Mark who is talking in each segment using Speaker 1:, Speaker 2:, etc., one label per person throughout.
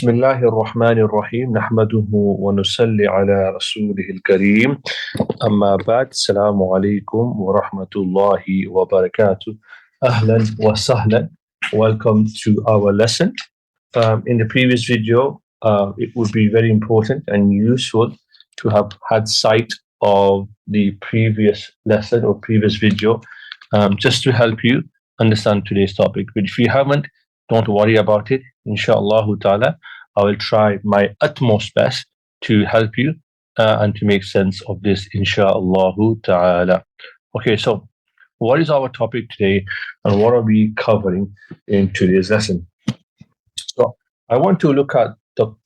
Speaker 1: بسم الله الرحمن الرحيم نحمده ونصلي على رسوله الكريم أما بعد السلام عليكم ورحمة الله وبركاته أهلا وسهلا. Welcome to our lesson. In the previous video, it would be very important and useful to have had sight of the previous lesson or previous video, just to help you understand today's topic. But if you haven't, don't worry about it. Inshallah ta'ala, I will try my utmost best to help you and to make sense of this, inshallah ta'ala. Okay, so what is our topic today and what are we covering in today's lesson? So I want to look at the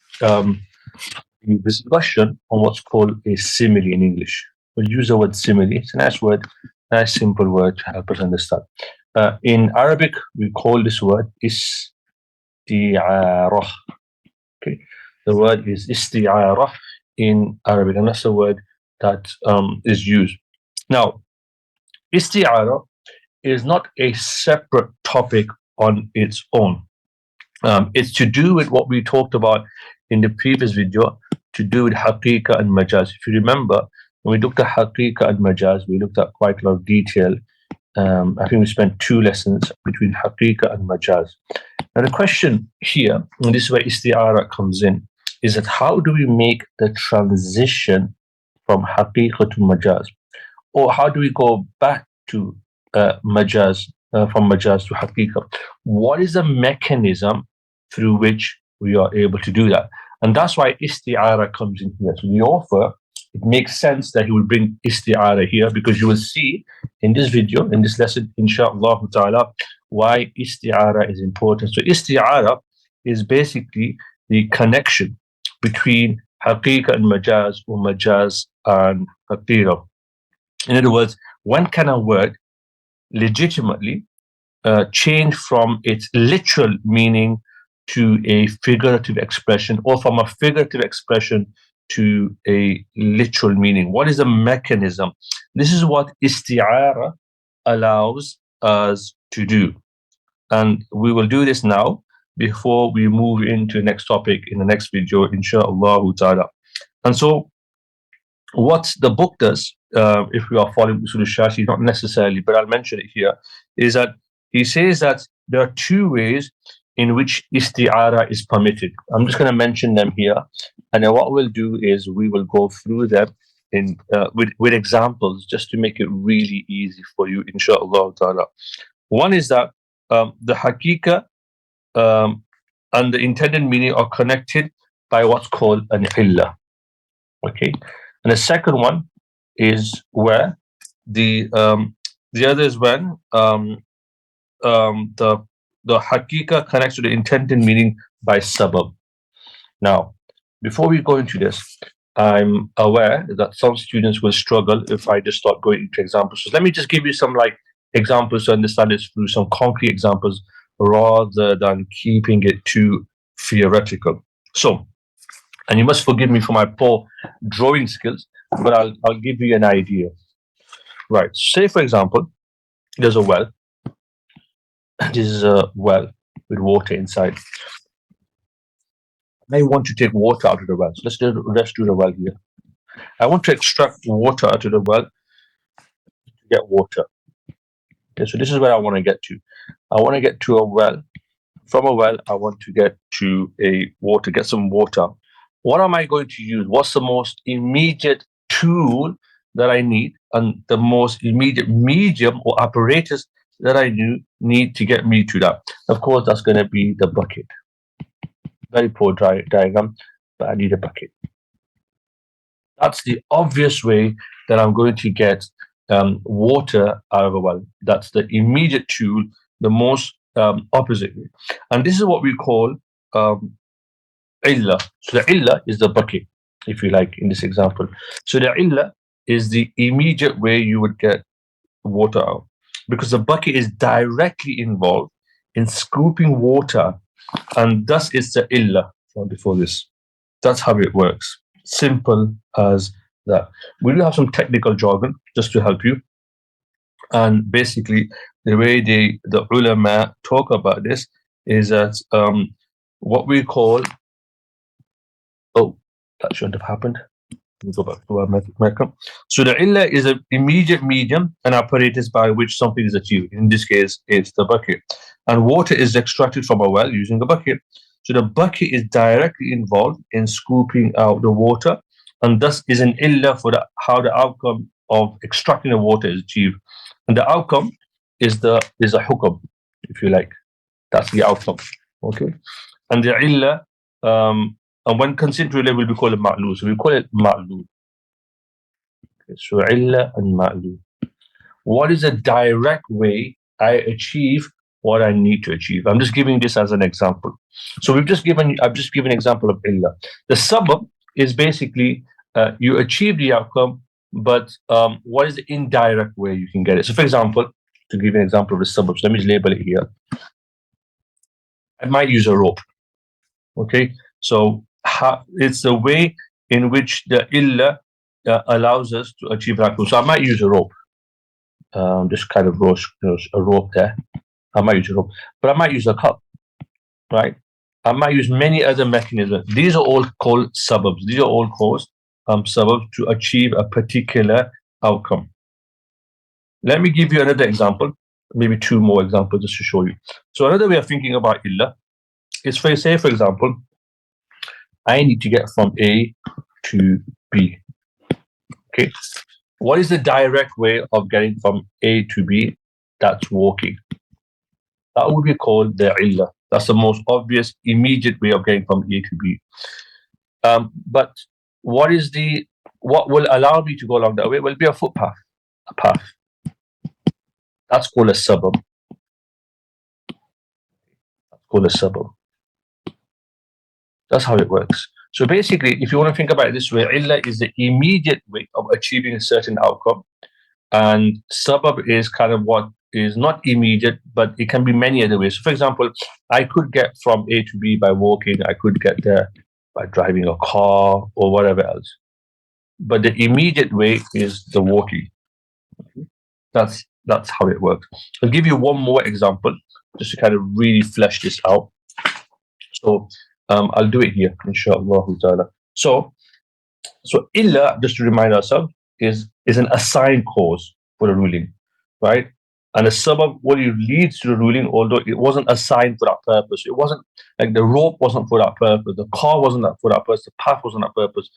Speaker 1: discussion on what's called a simile in English. We'll use the word simile. It's a nice word, nice simple word to help us understand. In Arabic, we call this word Isti'arah. Okay, the word is Isti'arah in Arabic, and that's the word that is used. Now, Isti'arah is not a separate topic on its own. It's to do with what we talked about in the previous video, to do with haqiqah and majaz. If you remember, when we looked at haqiqah and majaz, we looked at quite a lot of detail. I think we spent 2 lessons between haqiqah and majaz. Now the question here, and this is where isti'arah comes in, is that how do we make the transition from haqiqah to majaz? Or how do we go back to majaz, from majaz to haqiqah? What is the mechanism through which we are able to do that? And that's why isti'arah comes in here. So the author, it makes sense that he will bring isti'arah here, because you will see in this video, in this lesson, inshallah ta'ala, why isti'arah is important. So isti'arah is basically the connection between haqiqah and majaz, or majaz and haqiqah. In other words, when can a word legitimately change from its literal meaning to a figurative expression, or from a figurative expression to a literal meaning? What is the mechanism? This is what isti'arah allows us to do. And we will do this now before we move into the next topic in the next video, inshallah ta'ala. And so what the book does, if we are following usul al-Shashi, not necessarily, but I'll mention it here, is that he says that there are 2 ways in which isti'arah is permitted. I'm just going to mention them here, and then what we'll do is we will go through them in with examples, just to make it really easy for you, inshallah ta'ala. One is that the haqiqah and the intended meaning are connected by what's called an illah. Okay, and the second one is where the other is when the haqiqah connects to the intended meaning by sabab. Now, before we go into this, I'm aware that some students will struggle if I just start going into examples. So let me just give you some examples to understand this through some concrete examples, rather than keeping it too theoretical. So, and you must forgive me for my poor drawing skills, but I'll give you an idea. Right, say for example, there's a well. This is a well with water inside. I want to take water out of the well. So let's do the well here. I want to extract water out of the well to get water. Okay, so this is where I want to get to. I want to get to a well. From a well, I want to get to get some water. What am I going to use? What's the most immediate tool that I need, and the most immediate medium or apparatus that I need to get me to that? Of course, that's going to be the bucket. Very poor diagram, but I need a bucket. That's the obvious way that I'm going to get water out of a well. That's the immediate tool, the most opposite way. And this is what we call illah. So the illah is the bucket, if you like, in this example. So the illah is the immediate way you would get water out, because the bucket is directly involved in scooping water, and thus it's the illah before this. That's how it works. Simple as that. We do have some technical jargon just to help you, and basically the way the ulama talk about this is that what we call That shouldn't have happened. Let me go back to our method. So the illa is an immediate medium and apparatus by which something is achieved. In this case, it's the bucket. And water is extracted from a well using a bucket. So the bucket is directly involved in scooping out the water, and thus is an illa for how the outcome of extracting the water is achieved. And the outcome is a hukam, if you like. That's the outcome. Okay. And the illa, and when considered to illa, we call it ma'lul. So we call it ma'lul. Okay, so illa and ma'lul. What is a direct way I achieve what I need to achieve? I'm just giving this as an example. So I've just given an example of illa. The sabab is basically you achieve the outcome, but what is the indirect way you can get it? So for example, to give you an example of the sabab, so let me just label it here. I might use a rope. Okay, so it's the way in which the illa allows us to achieve that goal. So I might use a rope. Just kind of a rope there. I might use a rope, but I might use a cup, right? I might use many other mechanisms. These are all called sababs. These are all called sababs to achieve a particular outcome. Let me give you another example, maybe two more examples just to show you. So another way of thinking about illa is, for example, I need to get from A to B. Okay. What is the direct way of getting from A to B? That's walking. That would be called the illah. That's the most obvious, immediate way of getting from A to B. But what will allow me to go along that way? Will be a footpath, a path. That's called a sabab. That's how it works. So basically, if you want to think about it this way, illah is the immediate way of achieving a certain outcome, and sabab is kind of what is not immediate, but it can be many other ways. So for example, I could get from A to B by walking, I could get there by driving a car or whatever else. But the immediate way is the walking. That's how it works. I'll give you one more example just to kind of really flesh this out. So I'll do it here, inshallah ta'ala. So illa, just to remind ourselves, is an assigned cause for the ruling, right? And a sabab, what it leads to the ruling, although it wasn't assigned for that purpose. It wasn't like the rope wasn't for that purpose, the car wasn't for that purpose, the path wasn't that purpose.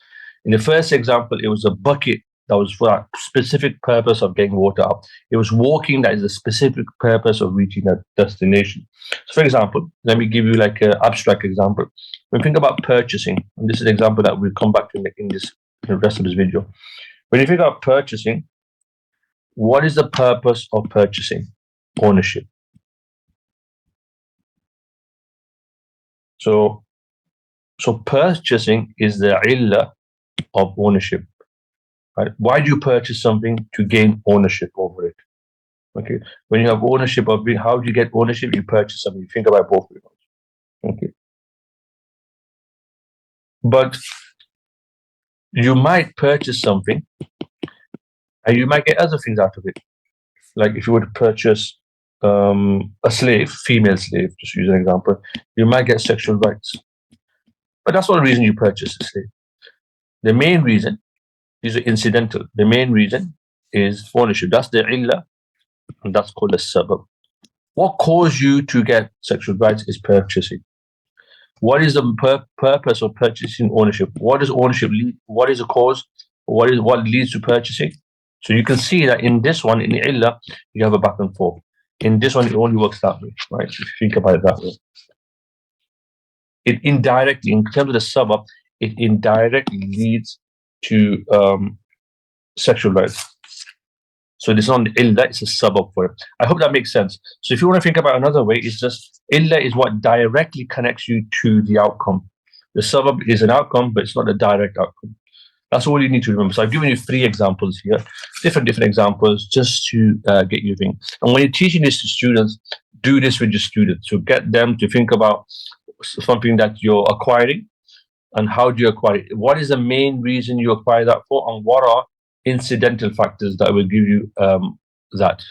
Speaker 1: In the first example, it was a bucket that was for that specific purpose of getting water out. It was walking that is a specific purpose of reaching that destination. So for example, let me give you like an abstract example. When you think about purchasing, and this is an example that we'll come back to in the rest of this video. When you think about purchasing, what is the purpose of purchasing? Ownership. So purchasing is the illah of ownership. Right? Why do you purchase something? To gain ownership over it. Okay. When you have ownership of it, how do you get ownership? You purchase something. You think about both of them. Okay. But you might purchase something and you might get other things out of it. Like if you were to purchase a slave, female slave, just to use an example, you might get sexual rights. But that's not the reason you purchase a slave. The main reason, these are incidental. The main reason is ownership. That's the illah, and that's called a sabab. What caused you to get sexual rights is purchasing. What is the purpose of purchasing ownership? What does ownership lead? What is the cause? What leads to purchasing? So you can see that in this one, in the illah, you have a back and forth. In this one, it only works that way, right? If you think about it that way. It indirectly, in terms of the sabab, it indirectly leads to sexual rights. So this is not the illah, it's a sabab for it. I hope that makes sense. So if you want to think about another way, it's just illah is what directly connects you to the outcome. The sabab is an outcome, but it's not a direct outcome. That's all you need to remember. So I've given you 3 examples here, different examples, just to get you thinking. And when you're teaching this to students, do this with your students. So get them to think about something that you're acquiring and how do you acquire it. What is the main reason you acquire that for, and what are incidental factors that will give you that.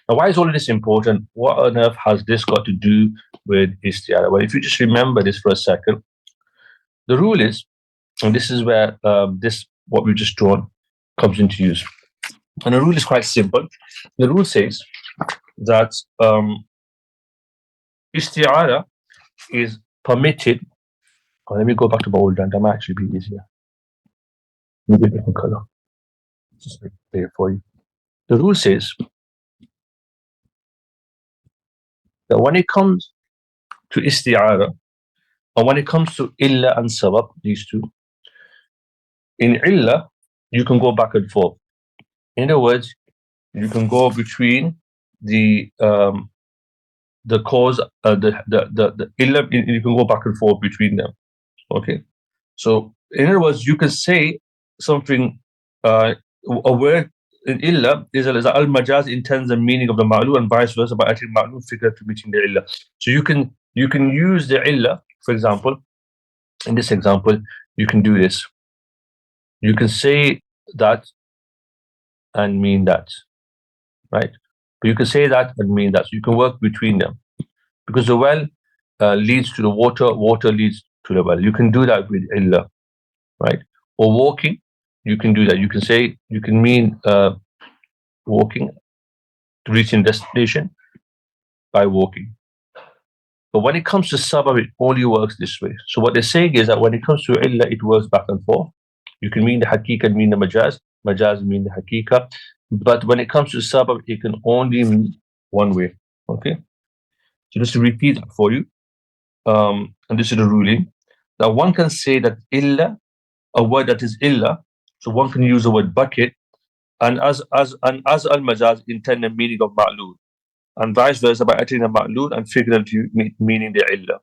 Speaker 1: Now, why is all of this important? What on earth has this got to do with Isti'arah? Well, if you just remember this for a second, the rule is And this is where what we've just drawn comes into use. And the rule is quite simple. The rule says that Isti'arah is permitted. Oh, let me go back to my old brand. That might actually be easier. Maybe a different color. Just make it clear for you. The rule says that when it comes to Isti'arah, or when it comes to illa and sabab, these two, in illa, you can go back and forth. In other words, you can go between the cause, the illa, you can go back and forth between them. Okay, so in other words, you can say something, a word in illa is al-majaz intends the meaning of the ma'lul, and vice versa by adding ma'lul figure to meeting the illa. So you can use the illa, for example. In this example, you can do this. You can say that and mean that, right? But you can say that and mean that. So you can work between them, because the well leads to the water, water leads to the well. You can do that with illa, right? Or walking, you can do that. You can say, you can mean walking to reaching destination by walking. But when it comes to sabab, it only works this way. So what they're saying is that when it comes to illa, it works back and forth. You can mean the haqiqa and mean the majaz. Majaz mean the haqiqa. But when it comes to sabab, it can only mean one way. Okay. So just to repeat that for you, and this is the ruling, that one can say that illa, a word that is illa, so one can use the word bucket, and as al-majaz intend the meaning of ma'lul, and vice versa by adding the ma'lul and figuratively meaning the illa.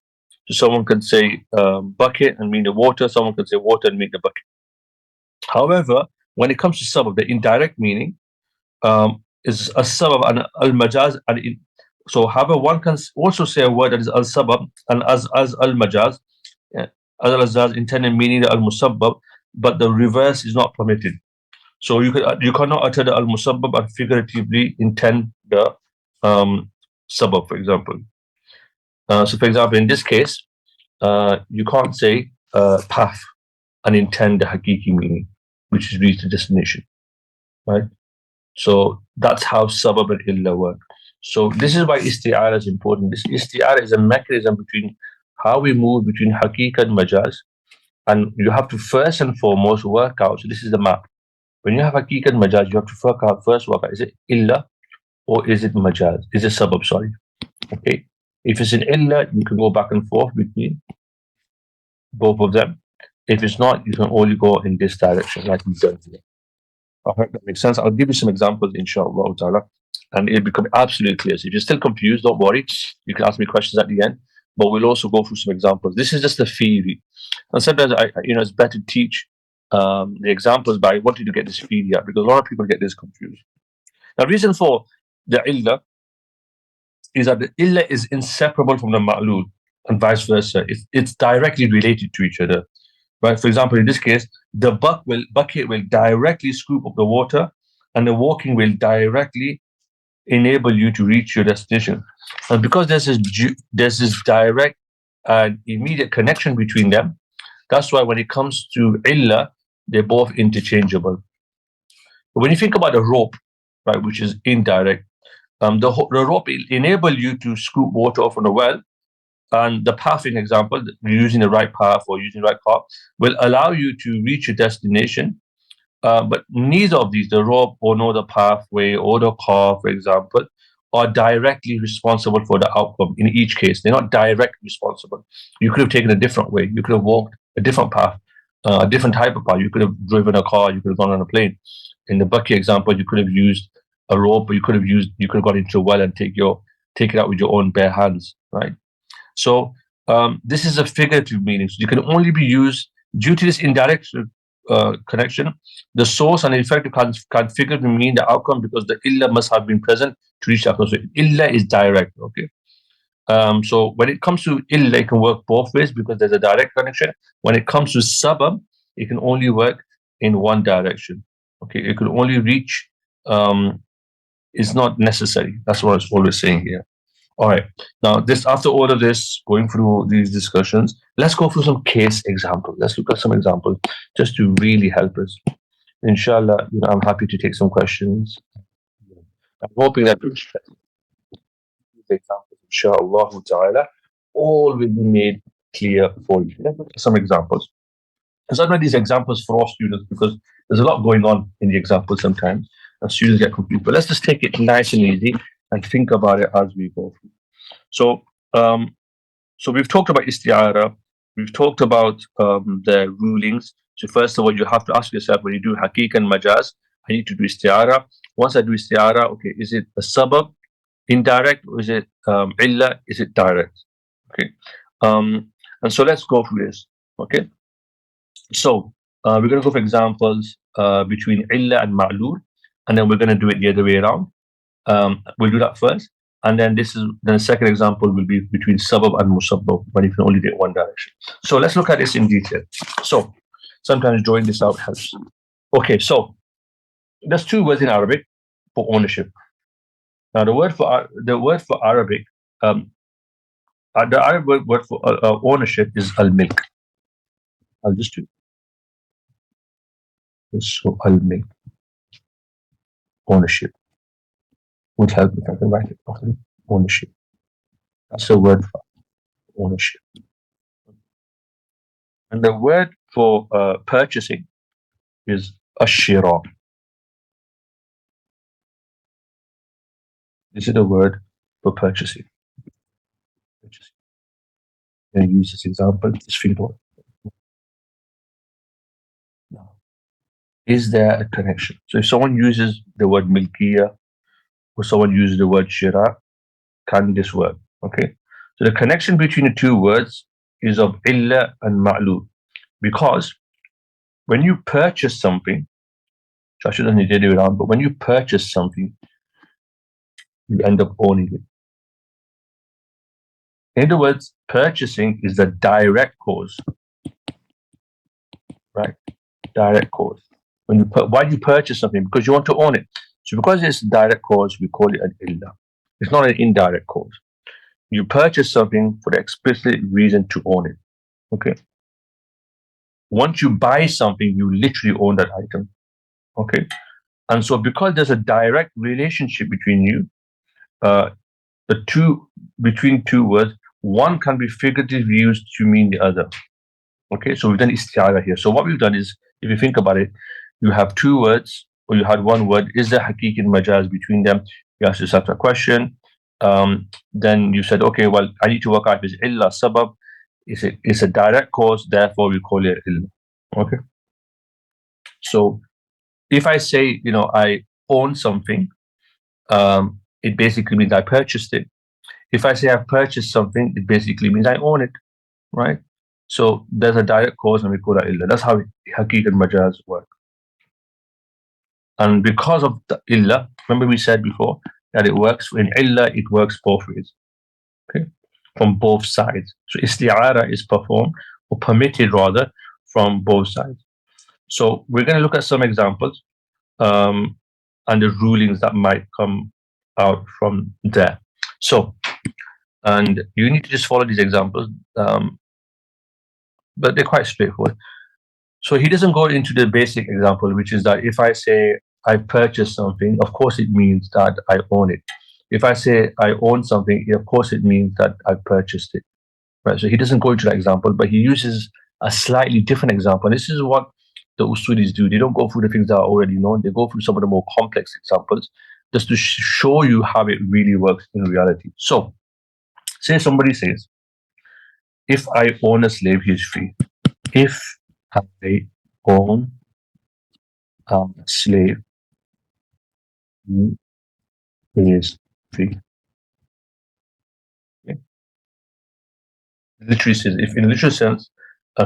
Speaker 1: So someone can say bucket and mean the water, someone can say water and mean the bucket. However, when it comes to sabab, the indirect meaning is a sabab and al-majaz. So however, one can also say a word that is al-sabab and as al-majaz, as al-majaz intended meaning the al-musabbab, but the reverse is not permitted. So you cannot utter the al-musabbab and figuratively intend the sabab, for example. So for example, in this case, you can't say path and intend the haqiqi meaning, which is reach the destination, right? So that's how sabab and illa work. So this is why isti'arah is important. This isti'arah is a mechanism between how we move between haqiqa and majaz, and you have to first and foremost work out. So this is the map. When you have haqiqa and majaz, you have to work out, is it illa or is it majaz? Is it sabab? Sorry. Okay. If it's an illa, you can go back and forth between both of them. If it's not, you can only go in this direction, like we've done here. I hope that makes sense. I'll give you some examples, inshallah ta'ala, and it'll become absolutely clear. So if you're still confused, don't worry. You can ask me questions at the end, but we'll also go through some examples. This is just the theory. And sometimes, it's better to teach the examples, but I want you to get this theory out, because a lot of people get this confused. The reason for the illa is that the illa is inseparable from the ma'lul, and vice versa. It's directly related to each other. Right? For example, in this case, the bucket will directly scoop up the water, and the walking will directly enable you to reach your destination. And because there's this direct and immediate connection between them, that's why when it comes to illa, they're both interchangeable. But when you think about a rope, right, which is indirect, the rope will enable you to scoop water off from the well, and the path, in example, using the right path or using the right path, will allow you to reach your destination. But neither of these, the rope or nor the pathway or the car, for example, are directly responsible for the outcome. In each case, they're not directly responsible. You could have taken a different way. You could have walked a different path, a different type of path. You could have driven a car. You could have gone on a plane. In the bucket example, you could have used a rope, but you could have gone into a well and take it out with your own bare hands, right? So this is a figurative meaning. So you can only be used due to this indirect connection. The source and effect can figuratively mean the outcome, because the illa must have been present to reach the outcome. So illa is direct. Okay. So when it comes to illa, it can work both ways because there's a direct connection. When it comes to sabab, it can only work in one direction. Okay, it can only reach. It's not necessary. That's what I was always saying here. All right. Now, this after all of this, going through these discussions, let's go through some case examples. Let's look at some examples just to really help us. Inshallah, I'm happy to take some questions. I'm hoping that these examples, inshallah ta'ala, all will be made clear for you. Let's look at some examples. And sometimes these examples for all students, because there's a lot going on in the examples sometimes, and students get confused. But let's just take it nice and easy and think about it as we go through. So, so we've talked about isti'arah. We've talked about the rulings. So first of all, you have to ask yourself, when you do haqiq and majaz, I need to do isti'arah. Once I do isti'arah, okay, is it a sabab, indirect, or is it illa, is it direct? Okay. And so let's go through this. Okay. So we're going to go for examples between illa and ma'lul, and then we're going to do it the other way around. We'll do that first, and then then the second example will be between sabab and musabbab, but you can only do it one direction. So let's look at this in detail. So sometimes drawing this out helps. Okay, so there's two words in Arabic for ownership. Now the word for Arabic, the Arabic word for ownership is al-milk. I'll just do this. So al-milk, ownership. Would help if I can write it properly. Ownership. That's the word for ownership. And the word for purchasing is ashira. This is the word for purchasing. I'm going to use this example. This field. Now, is there a connection? So if someone uses the word milkiya, or someone uses the word shira, can this work? Okay. So the connection between the two words is of illa and ma'lul, because when you purchase something, Shashi doesn't need to do it around, but when you purchase something, you end up owning it. In other words, purchasing is the direct cause, right? Direct cause. Why do you purchase something? Because you want to own it. So because it's a direct cause, we call it an illa. It's not an indirect cause. You purchase something for the explicit reason to own it. Okay. Once you buy something, you literally own that item. Okay. And so because there's a direct relationship between you, between two words, one can be figuratively used to mean the other. Okay, so we've done isti'arah here. So what we've done is, if you think about it, you have two words, or you had one word. Is there haqiq and majaz between them? You ask yourself a question. Then you said, okay, well, I need to work out if it's illa, sabab. It's a direct cause, therefore we call it illa. Okay. So if I say, I own something, it basically means I purchased it. If I say I've purchased something, it basically means I own it, right? So there's a direct cause and we call that illa. That's how haqiq and majaz work. And because of the illa, remember we said before that it works in illa, it works both ways, okay, from both sides. So isti'arah is performed, or permitted rather, from both sides. So we're going to look at some examples and the rulings that might come out from there. So, and you need to just follow these examples, but they're quite straightforward. So he doesn't go into the basic example, which is that if I say I purchased something, of course it means that I own it. If I say I own something, of course it means that I purchased it. Right. So he doesn't go into that example, but he uses a slightly different example. This is what the usulis do. They don't go through the things that are already known. They go through some of the more complex examples just to show you how it really works in reality. So say somebody says, if I own a slave, he is free. If I own a slave, he is free. Okay. Literally says, if in a literal sense,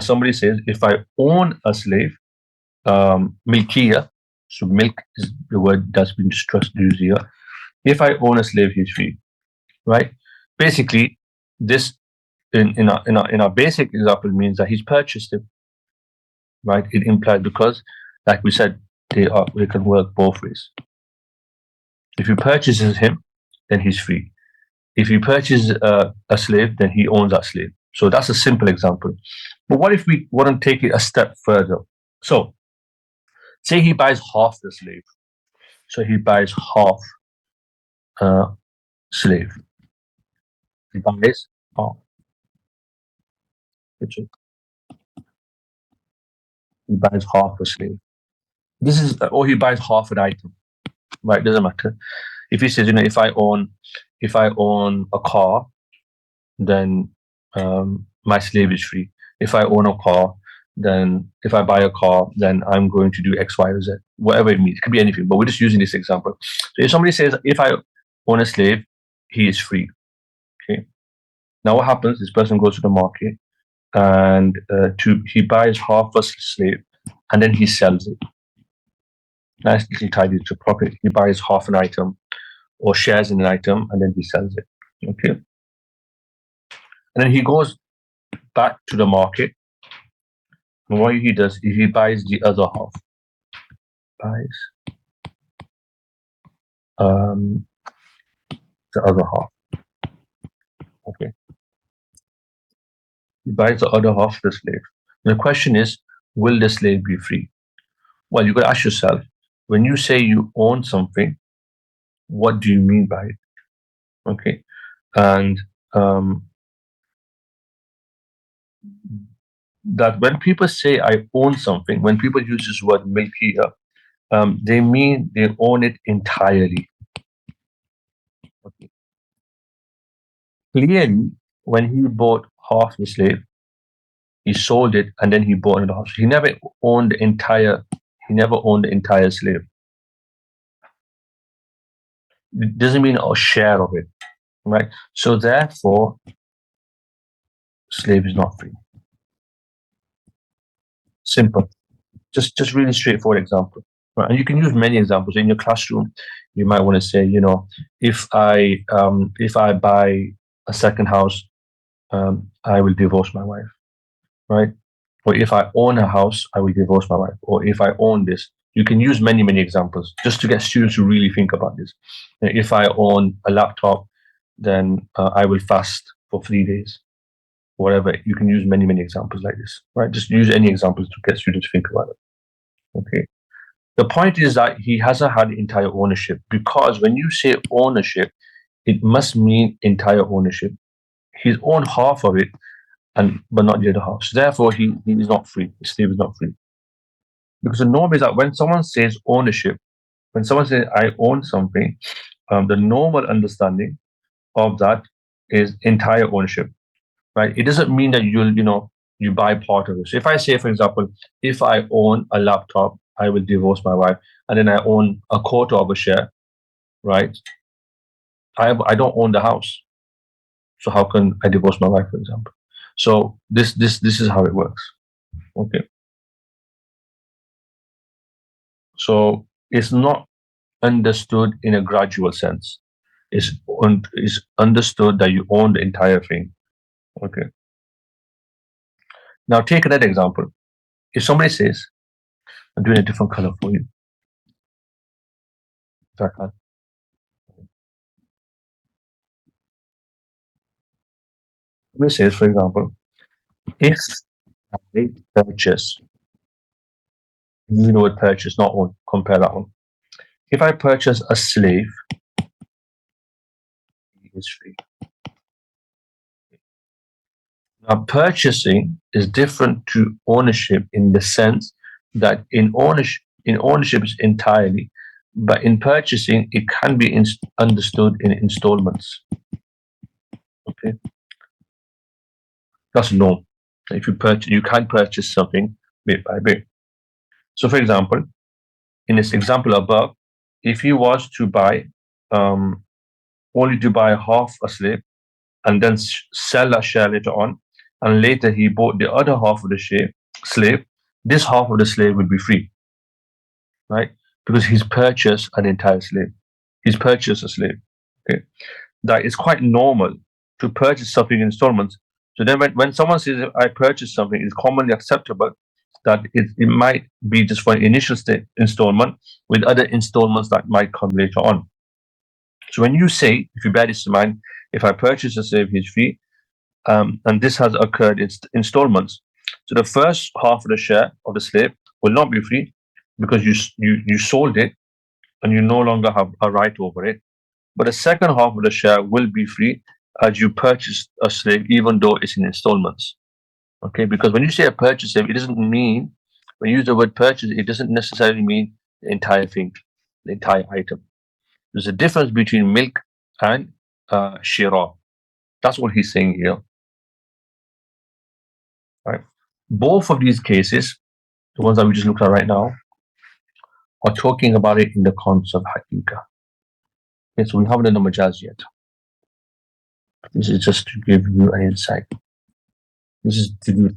Speaker 1: somebody says, if I own a slave, milkiya, so milk is the word that's been stressed here. If I own a slave, he's free, right? Basically, this in our basic example means that he's purchased it, right? It implies, because, like we said, they can work both ways. If he purchases him, then he's free. If he purchases a slave, then he owns that slave. So that's a simple example. But what if we want to take it a step further? So say he buys half the slave. So he buys half slave. He buys half. He buys half a slave. This is, or he buys half an item. Right? Doesn't matter. If he says, if I own a car, then my slave is free. If I own a car, then if I buy a car, then I'm going to do X, Y, or Z, whatever it means. It could be anything, but we're just using this example. So if somebody says, if I own a slave, he is free. Okay. Now what happens? This person goes to the market and he buys half a slave and then he sells it. Nicely tied into profit. He buys half an item or shares in an item and then he sells it. Okay. And then he goes back to the market. And what he does is he buys the other half. The other half. Okay. He buys the other half of the slave. And the question is, will the slave be free? Well, you got to ask yourself, when you say you own something, what do you mean by it? Okay. And that when people say I own something, when people use this word milkiya, they mean they own it entirely. Okay. Clearly, when he bought half the slave, he sold it and then he bought another half. He never owned the entire slave. It doesn't mean a share of it, right? So therefore, slave is not free. Simple. Just really straightforward example. Right? And you can use many examples in your classroom. You might want to say, if I buy a second house, I will divorce my wife, right? Or if I own a house, I will divorce my wife. Or if I own this, you can use many examples just to get students to really think about this. If I own a laptop, then I will fast for 3 days. Whatever, you can use many examples like this, right? Just use any examples to get students to think about it. Okay. The point is that he hasn't had entire ownership, because when you say ownership, it must mean entire ownership. He's owned half of it, but not the other half. So therefore, he is not free. His slave is not free. Because the norm is that when someone says ownership, when someone says I own something, the normal understanding of that is entire ownership, right? It doesn't mean that you buy part of it. So if I say, for example, if I own a laptop, I will divorce my wife, and then I own a quarter of a share, right? I don't own the house. So how can I divorce my wife, for example? So this is how it works. Okay. So it's not understood in a gradual sense. It's understood that you own the entire thing. Okay. Now take another example. If somebody says, I'm doing a different color for you. If I can. Somebody says, for example, if I purchase, you know what purchase, not own, compare that one. If I purchase a slave, he is free. Now, purchasing is different to ownership in the sense that in ownership is entirely, but in purchasing it can be understood in installments. Okay, that's norm. If you purchase, you can purchase something bit by bit. So, for example, in this example above, if he was to buy only to buy half a slave and then sell a share later on, and later he bought the other half of the slave, this half of the slave would be free, right? Because he's purchased an entire slave. He's purchased a slave. Okay, that is quite normal to purchase something in installments. So then when someone says I purchased something, it's commonly acceptable that it might be just for an initial installment with other installments that might come later on. So when you say, if you bear this in mind, If I purchase a slave, he's free. And this has occurred in installments. So the first half of the share of the slave will not be free because you sold it and you no longer have a right over it. But the second half of the share will be free as you purchase a slave, even though it's in installments. Okay, because when you say a purchase slave, it doesn't mean, when you use the word purchase, it doesn't necessarily mean the entire thing, the entire item. There's a difference between milk and shira. That's what he's saying here. Right? Both of these cases, the ones that we just looked at right now, are talking about it in the concept of haqiqah. Okay, so we haven't done the majaz yet. This is just to give you an insight. This is to do.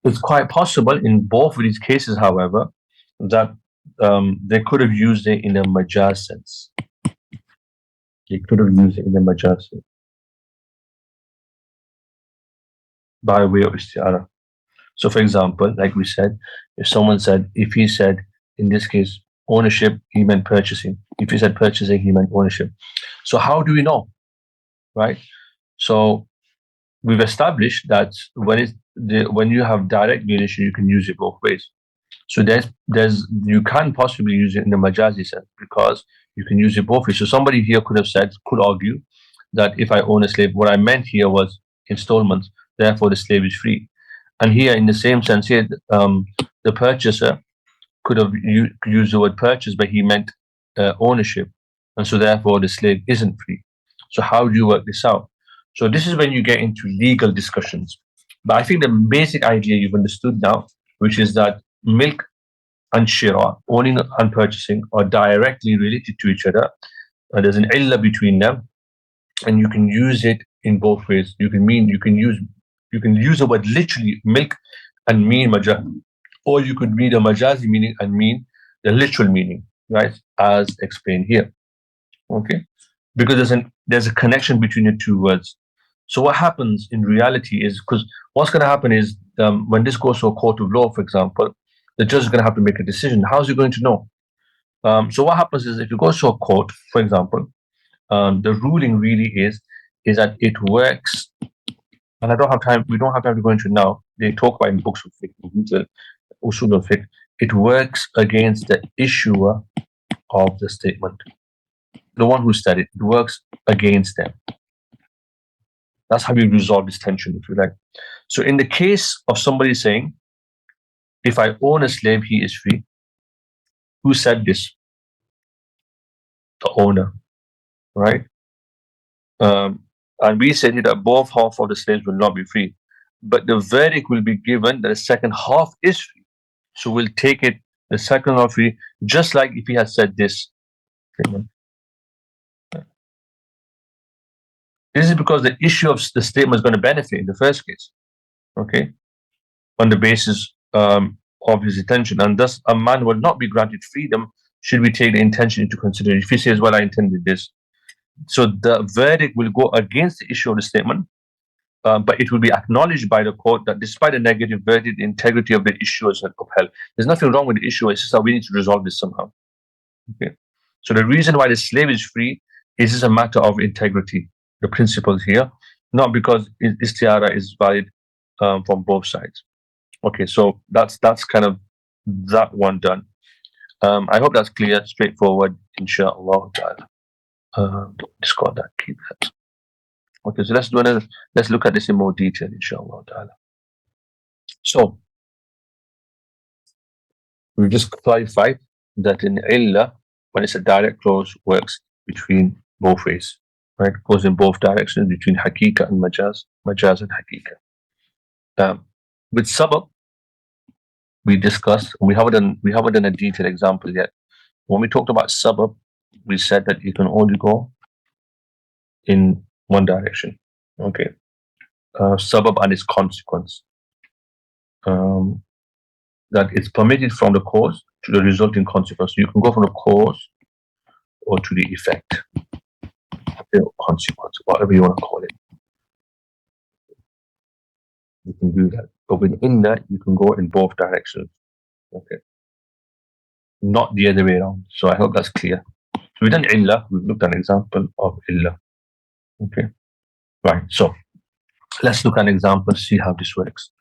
Speaker 1: It's quite possible in both of these cases, however, that they could have used it in a majaz sense. They could have used it in a majaz sense by way of isti'arah. So, for example, like we said, if he said, in this case, ownership, he meant purchasing. If he said purchasing, he meant ownership. So, how do we know, right? So, we've established that when you have direct unison, you can use it both ways. So you can possibly use it in the majazi sense because you can use it both ways. So somebody here could argue that if I own a slave, what I meant here was installments, therefore the slave is free. And here, in the same sense, here the purchaser could have used the word purchase, but he meant ownership, and so therefore the slave isn't free. So how do you work this out? So this is when you get into legal discussions. But I think the basic idea you've understood now, which is that milk and shira, owning and purchasing, are directly related to each other. There's an illah between them, and you can use it in both ways. You can use the word literally milk and mean majaz, or you could read a majazi meaning and mean the literal meaning, right? As explained here. Okay, because there's a connection between the two words. So what happens in reality is, because what's going to happen is when this goes to a court of law, for example, the judge is going to have to make a decision. How's he going to know? So what happens is, if you go to a court, for example, the ruling really is that it works. And I don't have time. We don't have time to go into it now. They talk about in books of fiqh, usul al-fiqh. It works against the issuer of the statement, the one who said it. It works against them. That's how you resolve this tension, if you like. So in the case of somebody saying, if I own a slave, he is free. Who said this? The owner, right? And we said that both half of the slaves will not be free. But the verdict will be given that the second half is free. So we'll take it, the second half free, just like if he had said this. This is because the issue of the statement is going to benefit in the first case, okay, on the basis of his intention, and thus a man will not be granted freedom should we take the intention into consideration. If he says, well, I intended this, so the verdict will go against the issue of the statement, but it will be acknowledged by the court that despite a negative verdict, the integrity of the issue is upheld. There's nothing wrong with the issue, it's just that we need to resolve this somehow. Okay, so the reason why the slave is free is just a matter of integrity, the principles here, not because isti'arah is valid from both sides. Okay, so that's kind of that one done. I hope that's clear, straightforward, inshallah ta'ala. Just got that, keep that. Okay, so let's look at this in more detail, inshallah ta'ala. So we just clarified that in illah, when it's a direct clause, works between both ways, right? Goes in both directions, between haqiqah and majaz and haqiqah. With sabab, we discussed, we haven't done a detailed example yet. When we talked about sabab, we said that you can only go in one direction. Okay, sabab and its consequence. That it's permitted from the cause to the resulting consequence. So you can go from the cause or to the effect, or consequence, whatever you want to call it. You can do that. But within that, you can go in both directions. Okay. not the other way around. So I hope that's clear. So we've done illah, we've looked at an example of illah. Okay, right. So let's look at an example, see how this works.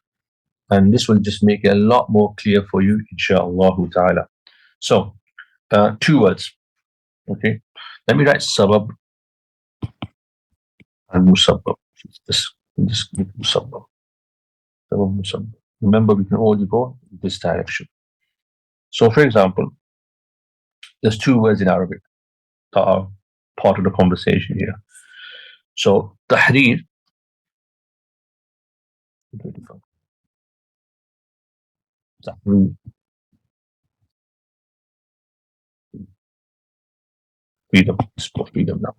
Speaker 1: And this will just make it a lot more clear for you, inshaAllah ta'ala. So, 2 words. Okay, let me write sabab and musabbab. This musabbab. Sabab, musabbab. Remember, we can only go in this direction. So, for example, there's 2 words in Arabic that are part of the conversation here. So, tahrir. Freedom. It's for freedom now.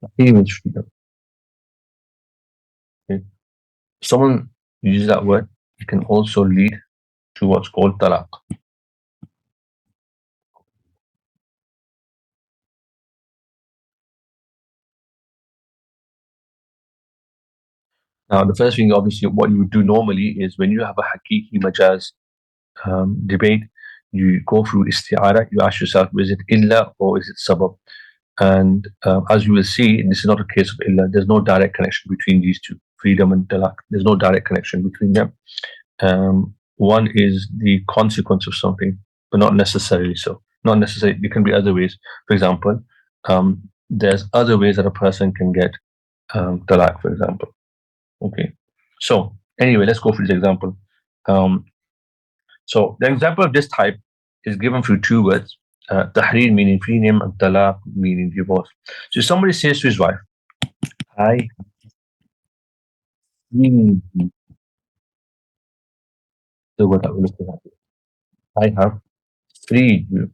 Speaker 1: Tahrir means freedom. Okay. Someone uses that word, it can also lead to what's called talaq. Now, the first thing, obviously, what you would do normally is when you have a haqiqi majaz debate, you go through isti'arah, you ask yourself, is it illa or is it sabab? And as you will see, this is not a case of illa. There's no direct connection between these two, freedom and talaq. There's no direct connection between them. One is the consequence of something, but not necessarily so. Not necessarily, there can be other ways. For example, there's other ways that a person can get talaq, for example. Okay. So anyway, let's go through this example. So the example of this type is given through 2 words. Tahrir meaning freedom and talaq meaning divorce. So somebody says to his wife, I freed you. The word that we're looking at. I have freed you.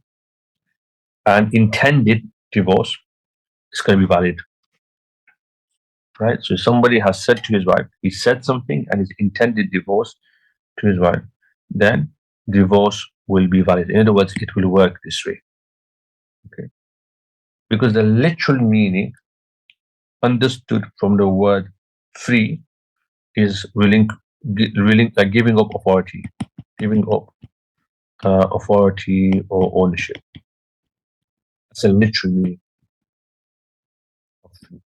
Speaker 1: And intended divorce is going to be valid. Right? So somebody has said to his wife, he said something and his intended divorce to his wife, then divorce will be valid. In other words, it will work this way. Okay. Because the literal meaning understood from the word free is like giving up authority, giving up authority or ownership. That's a literal meaning of free.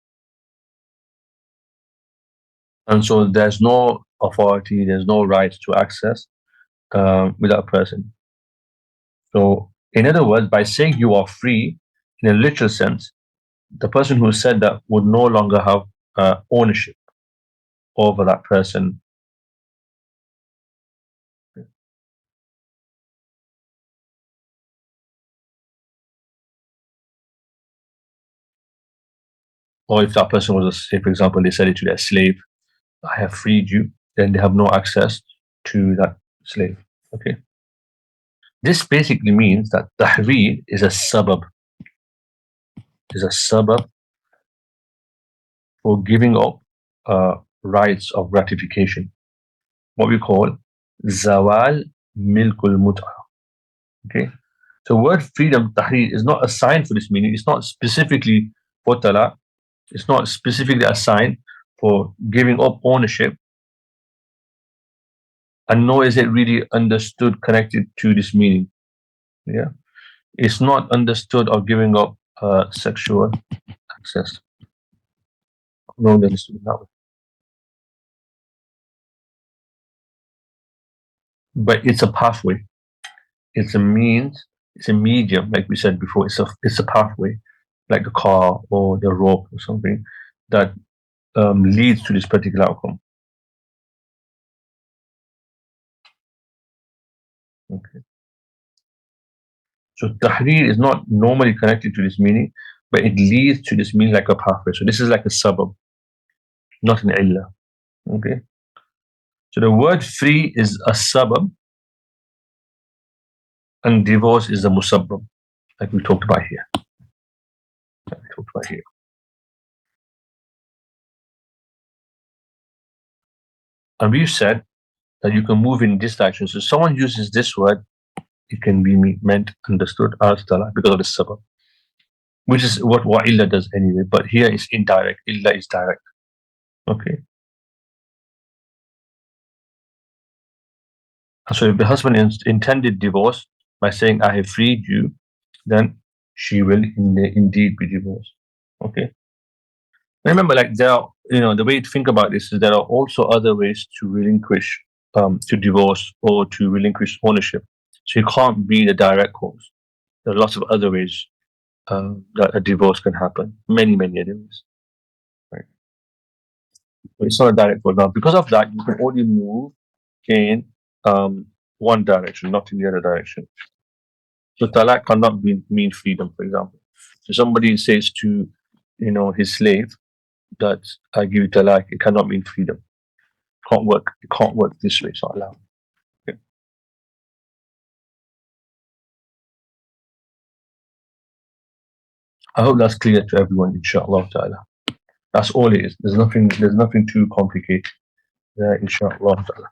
Speaker 1: And so there's no authority, there's no right to access without a person. So, in other words, by saying you are free, in a literal sense, the person who said that would no longer have ownership over that person. Or if that person was, say, for example, they said it to their slave, I have freed you, then they have no access to that slave. Okay. This basically means that tahrir is a sabab, for giving up rights of gratification, what we call zawal milkul mut'a. Okay, so word freedom tahrir is not assigned for this meaning. It's not specifically for talaq. It's not specifically assigned for giving up ownership, and nor is it really understood connected to this meaning. Yeah, it's not understood of giving up sexual access. No, understood that way. But it's a pathway. It's a means. It's a medium, like we said before. It's a pathway, like the car or the rope or something that leads to this particular outcome. Okay. So tahrir is not normally connected to this meaning, but it leads to this meaning like a pathway. So this is like a sabab, not an illah. Okay. So the word free is a sabab, and divorce is a musabbab, like we talked about here. And we've said that you can move in this direction. So someone uses this word, it can be meant, understood as talaq because of the sabab, which is what illah does anyway. But here it's indirect. Illah is direct. Okay. So if the husband intended divorce, by saying I have freed you, then she will indeed be divorced. Okay. Remember, like there are, the way to think about this is there are also other ways to relinquish, to divorce or to relinquish ownership. So you can't be the direct cause. There are lots of other ways that a divorce can happen. Many, many other ways. Right. But it's not a direct cause. Now, because of that, you can only move in one direction, not in the other direction. So talaq cannot mean freedom, for example. So somebody says to, his slave that I give you talaq, it cannot mean freedom. Can't work. It can't work this way. It's not allowed. Okay. I hope that's clear to everyone, inshallah ta'ala. That's all it is. There's nothing too complicated there, inshallah ta'ala.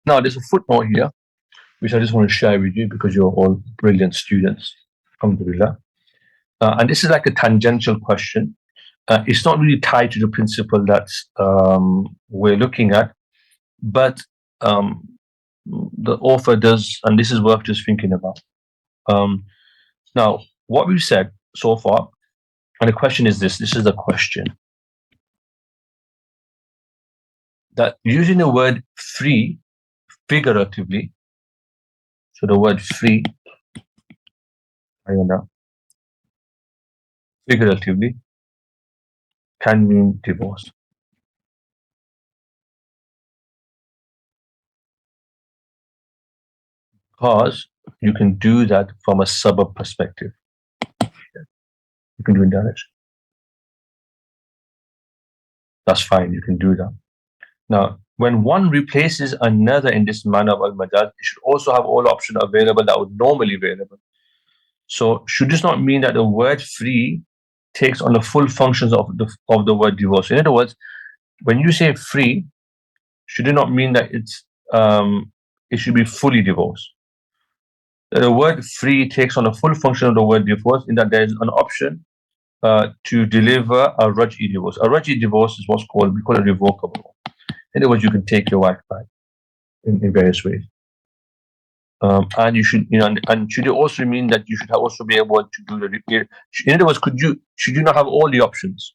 Speaker 1: Now there's a footnote here which I just want to share with you because you're all brilliant students. Alhamdulillah. And this is like a tangential question. It's not really tied to the principle that we're looking at, but the author does, and this is worth just thinking about. Now, what we've said so far, and the question is this is the question, that using the word free figuratively, so the word free, figuratively, can mean divorce. Because you can do that from a sabab perspective. You can do it directly. That's fine, you can do that. Now, when one replaces another in this manner of al-majaz, it should also have all options available that would normally be available. So should this not mean that the word free takes on the full functions of the word divorce? In other words, when you say free, should it not mean that it should be fully divorced? The word free takes on the full function of the word divorce in that there is an option to deliver a raj'i divorce. A raj'i divorce is what's called, we call it revocable. In other words, you can take your wife back in various ways. And you should, and should it also mean that you should also be able to do the repair? In other words, should you not have all the options,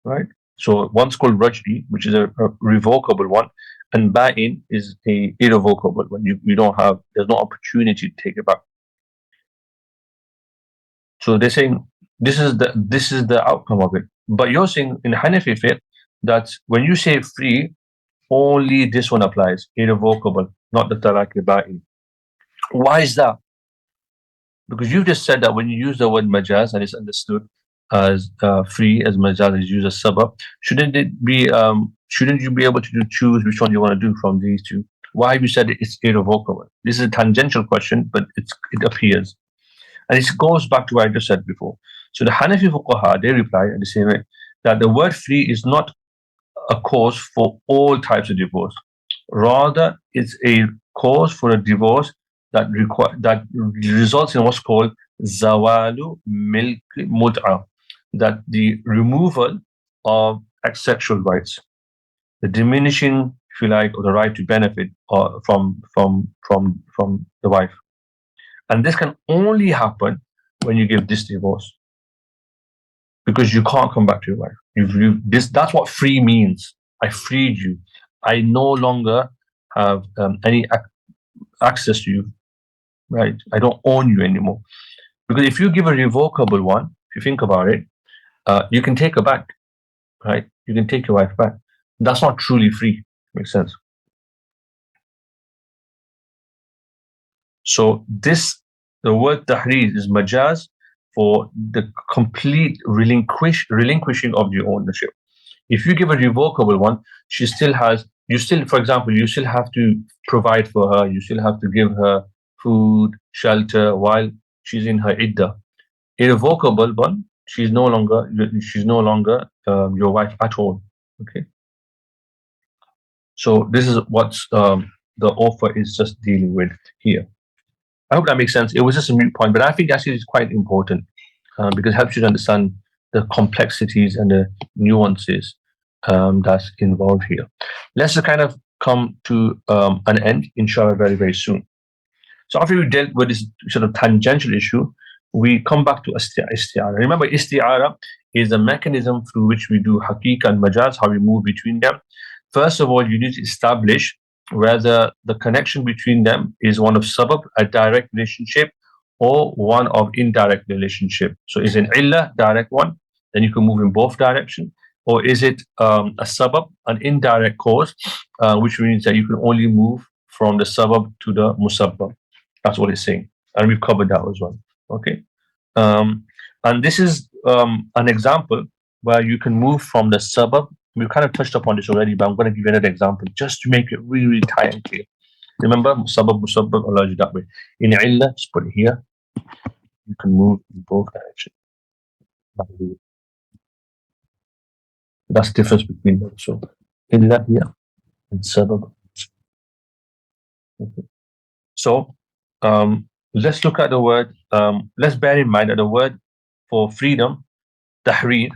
Speaker 1: right? So one's called raj'i, which is a revocable one, and ba'in is a irrevocable one. You don't have, there's no opportunity to take it back. So they're saying this is the outcome of it. But you're saying in Hanafi fiqh that when you say free, only this one applies, irrevocable, not the talaq ba'in. Why is that? Because you've just said that when you use the word majaz and it's understood as free, as majaz is used as sabab, shouldn't you be able to choose which one you want to do from these two? Why have you said it's irrevocable? This is a tangential question, but it appears. And it goes back to what I just said before. So the Hanafi fuqaha, they reply in the same way that the word free is not a cause for all types of divorce. Rather, it's a cause for a divorce that results in what's called zawalu milk mut'a, that the removal of sexual rights, the diminishing, if you like, of the right to benefit from the wife. And this can only happen when you give this divorce, because you can't come back to your wife. That's what free means. I freed you. I no longer have any access to you, right? I don't own you anymore. Because if you give a revocable one, if you think about it, you can take her back, right? You can take your wife back. That's not truly free. Makes sense? So the word tahrir is majaz for the complete relinquishing of your ownership. If you give a revocable one, for example, you still have to provide for her, you still have to give her food, shelter while she's in her iddah. Irrevocable one, she's no longer your wife at all. Okay. So this is what the author is just dealing with here. I hope that makes sense. It was just a mute point, but I think actually it's quite important because it helps you to understand the complexities and the nuances that's involved here. Let's just kind of come to an end, inshallah, very, very soon. So after we dealt with this sort of tangential issue, we come back to isti'arah. Remember, isti'arah is a mechanism through which we do haqiqa and majaz, how we move between them. First of all, you need to establish whether the connection between them is one of sabab, a direct relationship, or one of indirect relationship. So is an illah direct one, then you can move in both directions, or is it a sabab, an indirect cause, which means that you can only move from the sabab to the musabbab. That's what it's saying, and we've covered that as well. Okay, and this is an example where you can move from the sabab. We've kind of touched upon this already, but I'm going to give you another example just to make it really, really tight and clear. Remember, sabab, musabbab, Allah that way. In illah, just put it here. You can move in both directions. That's the difference between them. So illah here and sabab. Okay. So let's look at the word. Let's bear in mind that the word for freedom, tahrir,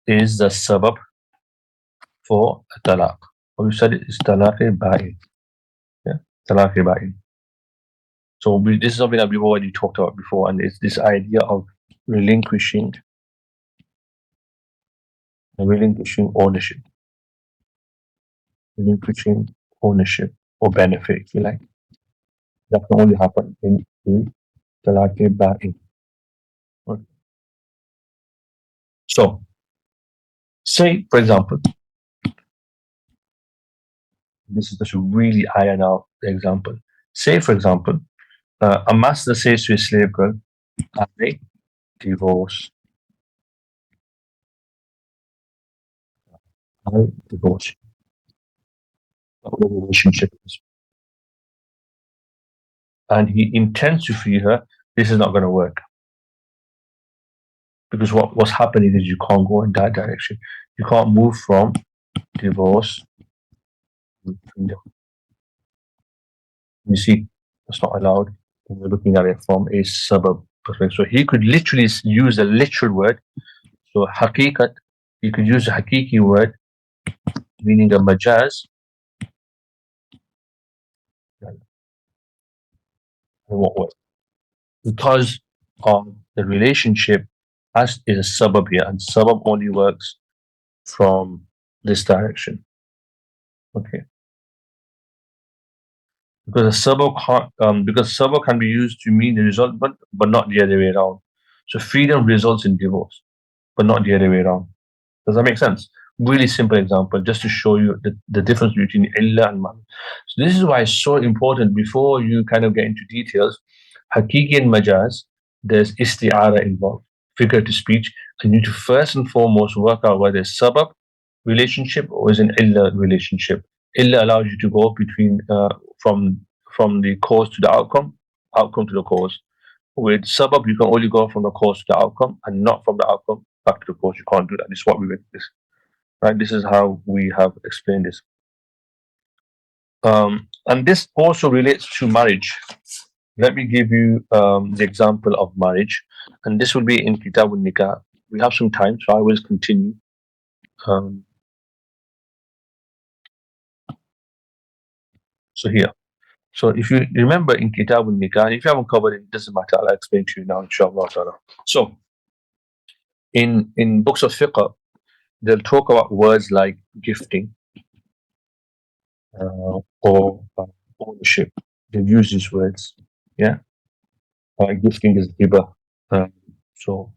Speaker 1: is the sabab for talaq. We said it is talaq-e-ba'in. Yeah, talaq-e-ba'in. So this is something that we've already talked about before, and it's this idea of relinquishing ownership. Relinquishing ownership or benefit, if you like. That can only happen in the talaq-e-ba'in. Okay. So, say, for example, this is just to really iron out the example. Say, for example, a master says to a slave girl, I divorce. I divorce. The relationship is. And he intends to free her. This is not going to work. Because what's happening is you can't go in that direction. You can't move from divorce to freedom. You see, that's not allowed when we're looking at it from a sabab perspective. So he could literally use a literal word. So haqiqat, you could use a haqiqi word, meaning a majaz. What way? Because of the relationship as is a sabab here, and sabab only works from this direction. Okay. Because sabab can be used to mean the result, but not the other way around. So freedom results in divorce, but not the other way around. Does that make sense? Really simple example, just to show you the difference between illah and man. So this is why it's so important before you kind of get into details. Haqiqi and majaz, there's isti'arah involved, figurative speech, and you need to first and foremost work out whether it's sabab relationship or is an illah relationship. Illah allows you to go between from the cause to the outcome to the cause. With sabab, you can only go from the cause to the outcome and not from the outcome back to the cause. You can't do that. This is what we went this. Right? This is how we have explained this. And this also relates to marriage. Let me give you the example of marriage, and this will be in Kitab al-Nikah. We have some time, so I will continue. So here. So if you remember in Kitab al-Nikah, if you haven't covered it, it doesn't matter. I'll explain to you now, inshallah. So in books of fiqh, they'll talk about words like gifting or ownership. They've used these words. Yeah. Gifting is hiba. So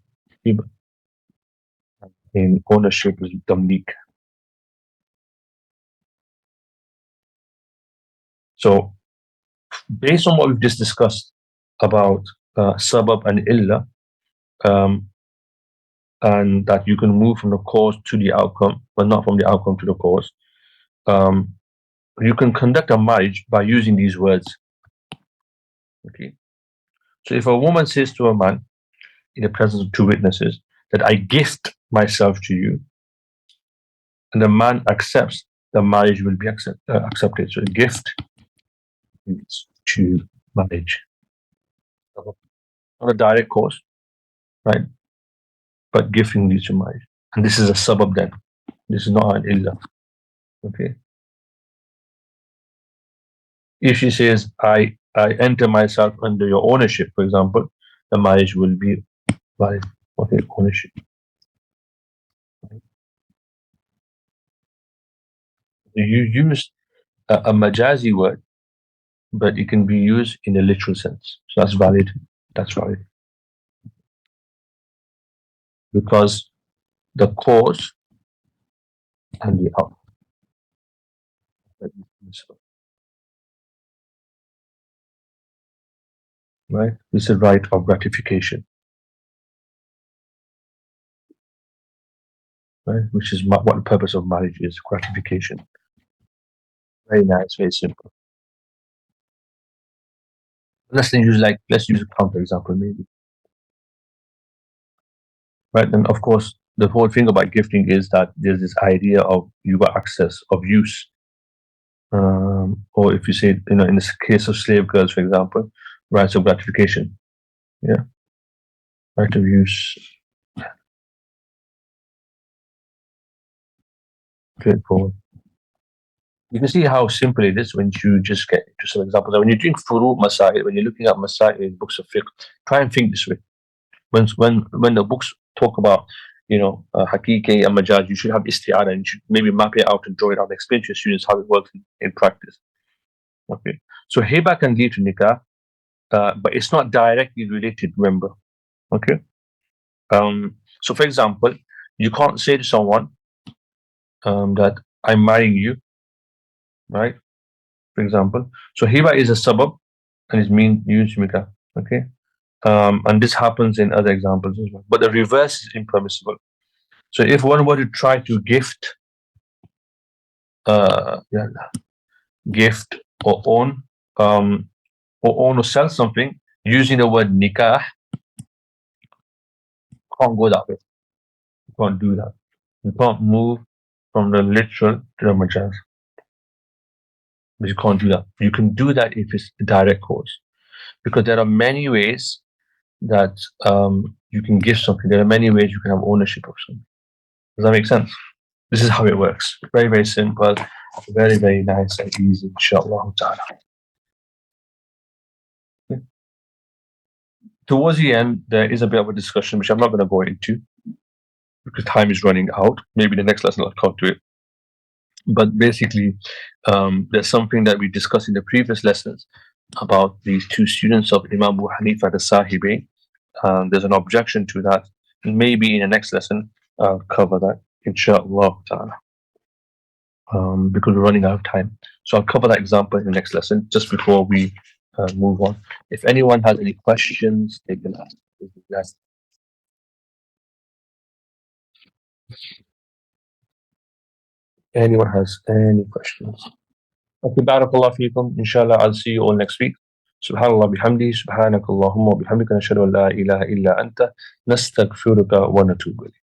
Speaker 1: hiba. In ownership is tamlik. So based on what we've just discussed about sabab and illah, and that you can move from the cause to the outcome, but not from the outcome to the cause, you can conduct a marriage by using these words. Okay. So if a woman says to a man in the presence of two witnesses that I gift myself to you, and the man accepts, the marriage will be accepted. So gift leads to marriage. Not a direct cause, right? But gifting leads to marriage. And this is a sabab then. This is not an illah. Okay. If she says, I enter myself under your ownership, for example, the marriage will be valid. Okay, ownership. You use a majazi word, but it can be used in a literal sense. So that's valid. That's valid. Because the cause and the outcome. Right? This is right of gratification. Right? Which is what the purpose of marriage is, gratification. Very nice, very simple. Let's use a counter example maybe. Right? And of course, the whole thing about gifting is that there's this idea of you got access of use. Or if you say, in the case of slave girls, for example, rights of gratification. Yeah. Right of use. Straightforward. You can see how simple it is when you just get into some examples. When you're doing furu masail, when you're looking at masail in books of fiqh, try and think this way. When the books talk about haqiqi and majaz, you should have isti'arah and you should maybe map it out and draw it out and explain to your students how it works in practice. Okay, so hiba can lead to nikah, but it's not directly related. Remember, okay. So for example, you can't say to someone that I'm marrying you, right? For example, so hiba is a sabab and is mean used nikah. Okay, and this happens in other examples as well. But the reverse is impermissible. So if one were to try to gift, gift or own, or sell something using the word nikah, can't go that way. You can't do that. You can't move from the literal to the majaz. But you can't do that. You can do that if it's a direct cause, because there are many ways that you can give something. There are many ways you can have ownership of something. Does that make sense? This is how it works. Very, very simple. Very, very nice and easy, inshallah ta'ala. Okay. Towards the end, there is a bit of a discussion, which I'm not going to go into because time is running out. Maybe the next lesson I'll come to it. But basically, there's something that we discussed in the previous lessons about these two students of Imam Abu Hanifa, the Sahibain. There's an objection to that. And maybe in the next lesson, I'll cover that, inshallah ta'ala. Because we're running out of time. So I'll cover that example in the next lesson, just before we move on. If anyone has any questions, they can ask. Anyone has any questions? Okay, barakallah feekum. Inshallah, I'll see you all next week. Subhanallah bihamdi, subhanakallahumma bihamdika, nashhadu an la ilaha illa anta, nastaghfiruka wa natubu ilayk.